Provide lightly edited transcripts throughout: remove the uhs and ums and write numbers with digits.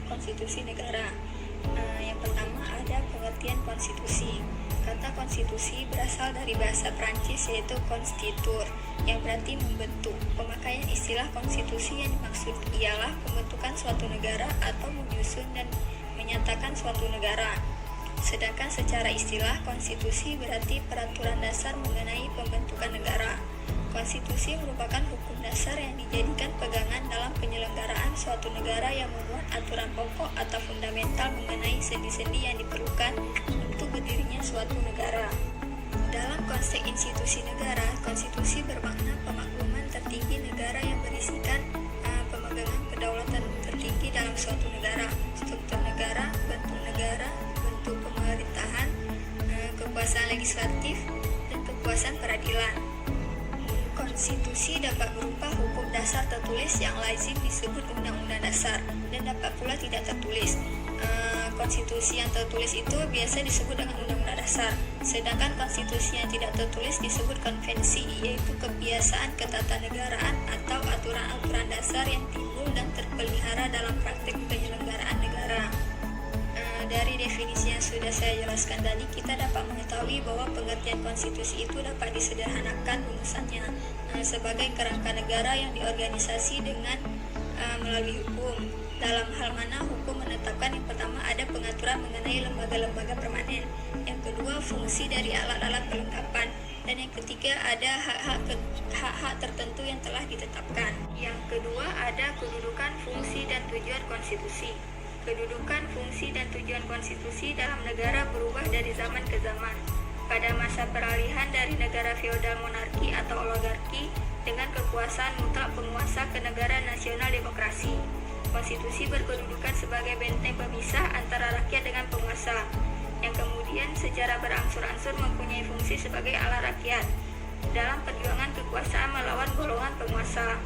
konstitusi negara. Yang pertama ada pengertian konstitusi. Kata konstitusi berasal dari bahasa Prancis yaitu constituer, yang berarti membentuk. Pemakaian istilah konstitusi yang dimaksud ialah pembentukan suatu negara atau menyusun dan menyatakan suatu negara. Sedangkan secara istilah konstitusi berarti peraturan dasar mengenai pembentukan negara. Konstitusi merupakan hukum dasar yang dijadikan pegangan dalam penyelenggaraan suatu negara yang memuat aturan pokok atau fundamental mengenai sendi-sendi yang diperlukan untuk berdirinya suatu negara. Dalam konteks institusi negara, konstitusi bermakna pemakluman tertinggi negara yang berisikan pemegangan kedaulatan tertinggi dalam suatu negara, struktur negara, bentuk pemerintahan, kekuasaan legislatif, dan kekuasaan peradilan. Konstitusi dapat berupa hukum dasar tertulis yang lazim disebut undang-undang dasar dan dapat pula tidak tertulis. Konstitusi yang tertulis itu biasa disebut dengan undang-undang dasar, sedangkan konstitusi yang tidak tertulis disebut konvensi, yaitu kebiasaan ketatanegaraan atau aturan-aturan dasar yang timbul dan terpelihara dalam praktik penyelenggaraan negara. Dari definisi yang sudah saya jelaskan tadi, kita dapat mengetahui bahwa pengertian konstitusi itu dapat disederhanakan rumusannya sebagai kerangka negara yang diorganisasi dengan melalui hukum. Dalam hal mana hukum menetapkan, yang pertama ada pengaturan mengenai lembaga-lembaga permanen, yang kedua fungsi dari alat-alat perlengkapan, dan yang ketiga ada hak-hak tertentu yang telah ditetapkan. Yang kedua ada kedudukan, fungsi, dan tujuan konstitusi. Kedudukan, fungsi, dan tujuan konstitusi dalam negara berubah dari zaman ke zaman. Pada masa peralihan dari negara feodal monarki atau oligarki dengan kekuasaan mutlak penguasa ke negara nasional demokrasi, konstitusi berkedudukan sebagai benteng pemisah antara rakyat dengan penguasa, yang kemudian secara berangsur-angsur mempunyai fungsi sebagai alat rakyat dalam perjuangan kekuasaan melawan golongan penguasa.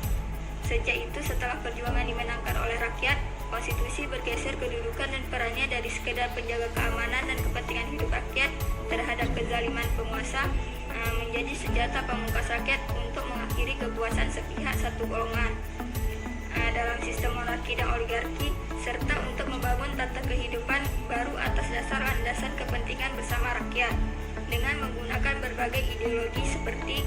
Sejak itu, setelah perjuangan dimenangkan oleh rakyat, konstitusi bergeser kedudukan dan perannya dari sekedar penjaga keamanan dan kepentingan hidup rakyat terhadap kezaliman penguasa menjadi senjata pamungkas rakyat untuk mengakhiri kekuasaan sepihak satu golongan dalam sistem monarki dan oligarki, serta untuk membangun tata kehidupan baru atas dasar landasan kepentingan bersama rakyat dengan menggunakan berbagai ideologi seperti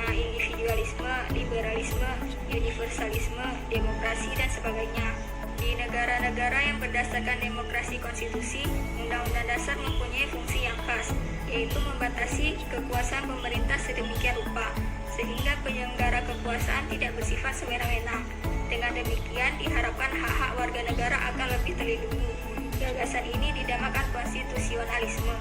individualisme, liberalisme, universalisme, demokrasi, dan sebagainya. Di negara-negara yang berdasarkan demokrasi konstitusi, undang-undang dasar mempunyai fungsi yang khas, yaitu membatasi kekuasaan pemerintah sedemikian rupa, sehingga penyelenggara kekuasaan tidak bersifat semena-mena. Dengan demikian, diharapkan hak-hak warga negara akan lebih terlindungi. Gagasan ini dinamakan konstitusionalisme.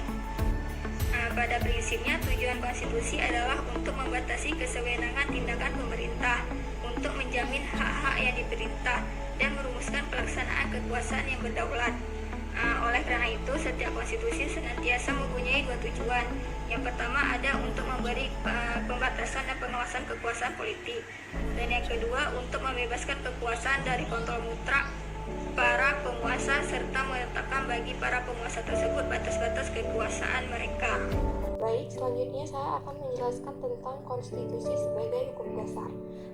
Pada prinsipnya, tujuan konstitusi adalah untuk membatasi kesewenangan tindakan pemerintah, untuk menjamin hak-hak yang diperintah, dan merumuskan pelaksanaan kekuasaan yang berdaulat. Oleh karena itu, setiap konstitusi senantiasa mempunyai dua tujuan. Yang pertama ada untuk memberi pembatasan dan pengawasan kekuasaan politik, dan yang kedua untuk membebaskan kekuasaan dari kontrol mutlak para penguasa serta menetapkan bagi para penguasa tersebut batas-batas kekuasaan mereka. Baik, selanjutnya saya akan menjelaskan tentang konstitusi sebagai hukum dasar.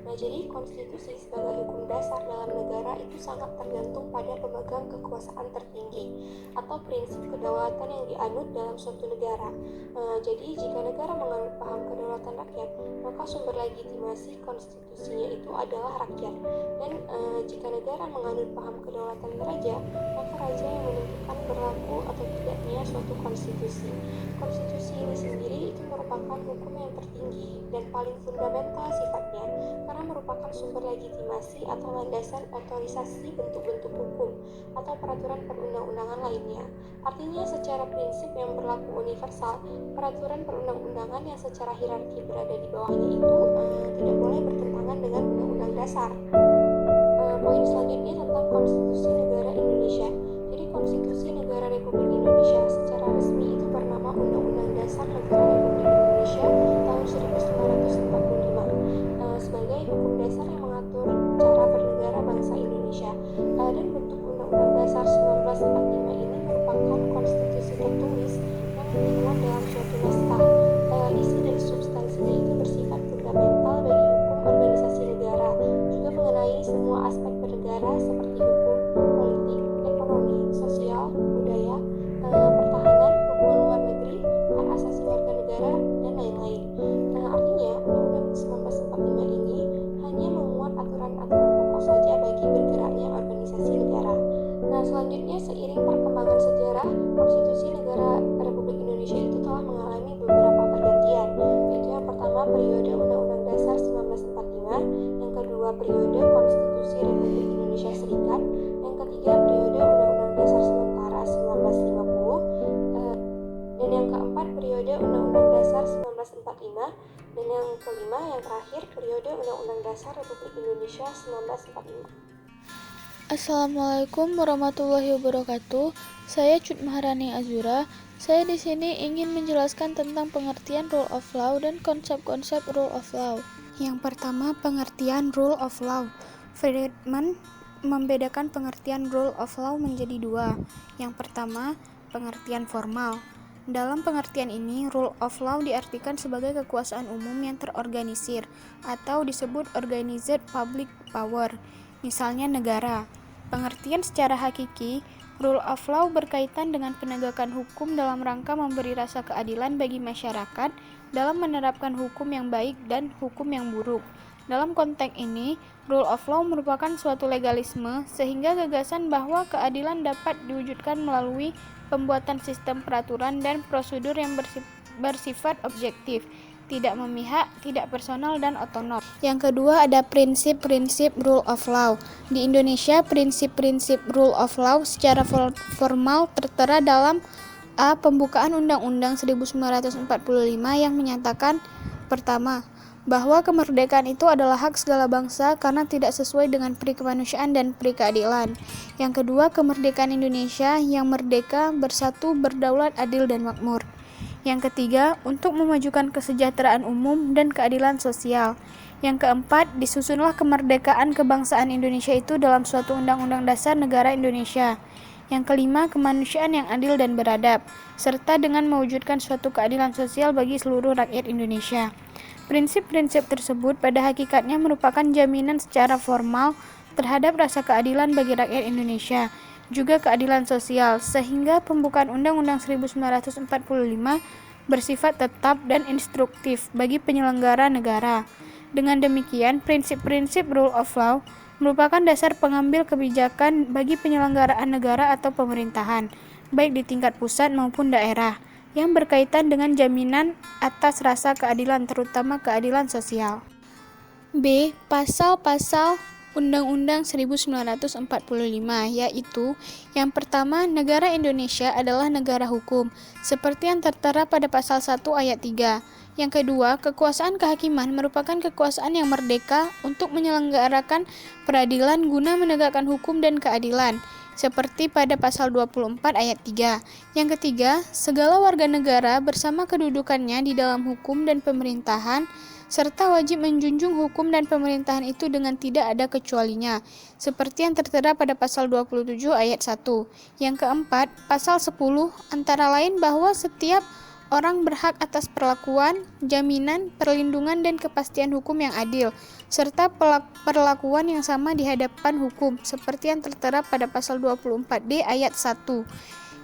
Nah, jadi konstitusi sebagai hukum dasar dalam negara itu sangat tergantung pada pemegang kekuasaan tertinggi atau prinsip kedaulatan yang dianut dalam suatu negara. Jadi jika negara menganut paham kedaulatan rakyat, maka sumber legitimasi konstitusinya itu adalah rakyat. Dan jika negara menganut paham kedaulatan raja, maka raja yang menentukan berlaku atau tidaknya suatu konstitusi. Konstitusi ini sendiri itu merupakan hukum yang tertinggi dan paling fundamental sifatnya, karena merupakan sumber legitimasi atau landasan otorisasi bentuk-bentuk hukum atau peraturan perundang-undangan lainnya. Artinya secara prinsip yang berlaku universal, peraturan perundang-undangan yang secara hierarki berada di bawahnya itu tidak boleh bertentangan dengan undang-undang dasar. Poin selanjutnya tentang konstitusi negara Indonesia. Jadi konstitusi negara Republik Indonesia secara resmi itu bernama Undang-Undang Dasar Negara Republik Indonesia tahun 1945 sebagai hukum dasar yang mengatur cara bernegara bangsa Indonesia. Dan bentuk Undang-Undang Dasar 1945 ini merupakan konstitusi tertulis yang dimuat dalam suatu naskah. Isi dan substansinya itu bersifat fundamental bagi hukum organisasi negara, juga mengenai semua aspek bernegara seperti hukum, politik, ekonomi, Selanjutnya, seiring perkembangan sejarah, konstitusi negara Republik Indonesia itu telah mengalami beberapa pergantian, yaitu yang pertama periode Undang-Undang Dasar 1945, yang kedua periode Konstitusi Republik Indonesia Serikat, yang ketiga periode Undang-Undang Dasar Sementara 1950, dan yang keempat periode Undang-Undang Dasar 1945, dan yang kelima, yang terakhir, periode Undang-Undang Dasar Republik Indonesia 1945. Assalamualaikum warahmatullahi wabarakatuh. Saya Cut Maharani Azura. Saya di sini ingin menjelaskan tentang pengertian rule of law dan konsep-konsep rule of law. Yang pertama, pengertian rule of law. Friedman membedakan pengertian rule of law menjadi dua. Yang pertama, pengertian formal. Dalam pengertian ini, rule of law diartikan sebagai kekuasaan umum yang terorganisir atau disebut organized public power, misalnya negara. Pengertian secara hakiki, rule of law berkaitan dengan penegakan hukum dalam rangka memberi rasa keadilan bagi masyarakat dalam menerapkan hukum yang baik dan hukum yang buruk. Dalam konteks ini, rule of law merupakan suatu legalisme sehingga gagasan bahwa keadilan dapat diwujudkan melalui pembuatan sistem peraturan dan prosedur yang bersifat objektif, tidak memihak, tidak personal, dan otonom. Yang kedua ada prinsip-prinsip rule of law. Di Indonesia, prinsip-prinsip rule of law secara formal tertera dalam A. Pembukaan Undang-Undang 1945 yang menyatakan pertama, bahwa kemerdekaan itu adalah hak segala bangsa karena tidak sesuai dengan peri kemanusiaan dan peri keadilan. Yang kedua, kemerdekaan Indonesia yang merdeka, bersatu, berdaulat, adil, dan makmur. Yang ketiga, untuk memajukan kesejahteraan umum dan keadilan sosial. Yang keempat, disusunlah kemerdekaan kebangsaan Indonesia itu dalam suatu undang-undang dasar negara Indonesia. Yang kelima, kemanusiaan yang adil dan beradab, serta dengan mewujudkan suatu keadilan sosial bagi seluruh rakyat Indonesia. Prinsip-prinsip tersebut pada hakikatnya merupakan jaminan secara formal terhadap rasa keadilan bagi rakyat Indonesia, juga keadilan sosial, sehingga pembukaan Undang-Undang 1945 bersifat tetap dan instruktif bagi penyelenggara negara. Dengan demikian, prinsip-prinsip rule of law merupakan dasar pengambil kebijakan bagi penyelenggaraan negara atau pemerintahan, baik di tingkat pusat maupun daerah, yang berkaitan dengan jaminan atas rasa keadilan, terutama keadilan sosial. B. Pasal-pasal Undang-Undang 1945, yaitu yang pertama, negara Indonesia adalah negara hukum, seperti yang tertera pada pasal 1 ayat 3. Yang kedua, kekuasaan kehakiman merupakan kekuasaan yang merdeka untuk menyelenggarakan peradilan guna menegakkan hukum dan keadilan, seperti pada pasal 24 ayat 3. Yang ketiga, segala warga negara bersama kedudukannya di dalam hukum dan pemerintahan, serta wajib menjunjung hukum dan pemerintahan itu dengan tidak ada kecualinya, seperti yang tertera pada pasal 27 ayat 1. Yang keempat, pasal 10 antara lain bahwa setiap orang berhak atas perlakuan, jaminan, perlindungan, dan kepastian hukum yang adil, serta perlakuan yang sama di hadapan hukum, seperti yang tertera pada pasal 24D ayat 1.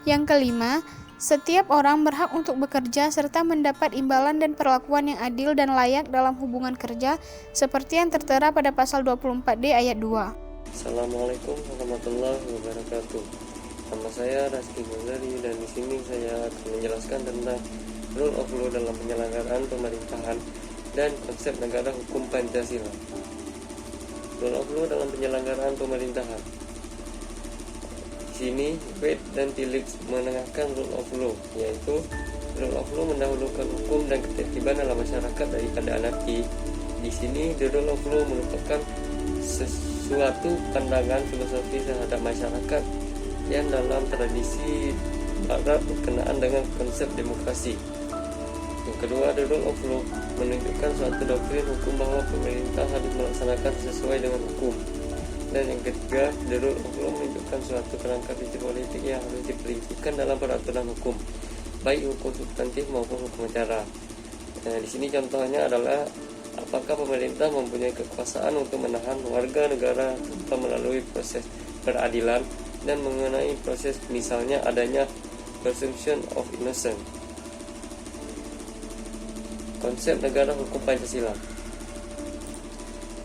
Yang kelima, setiap orang berhak untuk bekerja serta mendapat imbalan dan perlakuan yang adil dan layak dalam hubungan kerja, seperti yang tertera pada pasal 24D ayat 2. Assalamualaikum warahmatullahi wabarakatuh. Nama saya Rizky Gondari dan di sini saya akan menjelaskan tentang rule of law dalam penyelenggaraan pemerintahan dan konsep negara hukum Pancasila. Rule of law dalam penyelenggaraan pemerintahan. Di sini Wade dan Tillich menengahkan rule of law, yaitu rule of law mendahulukan hukum dan ketertiban dalam masyarakat daripada anarki. Di sini the rule of law merupakan sesuatu pandangan filosofi terhadap masyarakat yang dalam tradisi barat berkenaan dengan konsep demokrasi. Yang kedua, the rule of law menunjukkan suatu doktrin hukum bahwa pemerintah harus melaksanakan sesuai dengan hukum. Dan yang ketiga, the rule of law menunjukkan suatu kerangka prinsip politik yang harus diperincikan dalam peraturan hukum, baik hukum substantif maupun hukum acara. Nah, di sini contohnya adalah apakah pemerintah mempunyai kekuasaan untuk menahan warga negara tanpa melalui proses peradilan dan mengenai proses misalnya adanya presumption of innocence. Konsep negara hukum Pancasila.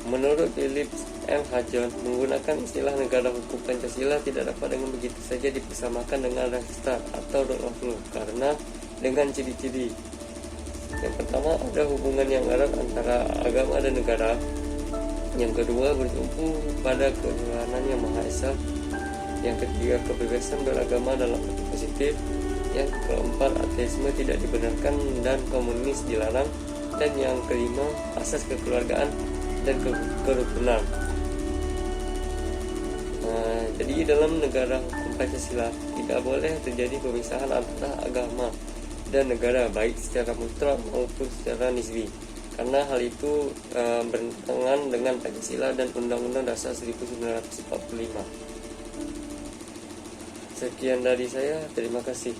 Menurut Philip M. Hajon menggunakan istilah negara hukum Pancasila tidak dapat dengan begitu saja dipersamakan dengan dasar atau rule of law karena dengan ciri-ciri. Yang pertama, ada hubungan yang erat antara agama dan negara. Yang kedua, bertumpu pada ketuhanan yang Maha Esa. Yang ketiga, kebebasan beragama dalam arti positif. Yang keempat, ateisme tidak dibenarkan dan komunis dilarang. Dan yang kelima, asas kekeluargaan dan kerukunan. Jadi dalam negara hukum Pancasila tidak boleh terjadi pemisahan antara agama dan negara, baik secara mutlak maupun secara nisbi, karena hal itu bertentangan dengan Pancasila dan Undang-Undang Dasar 1945. Sekian dari saya, terima kasih.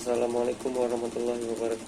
Assalamualaikum warahmatullahi wabarakatuh.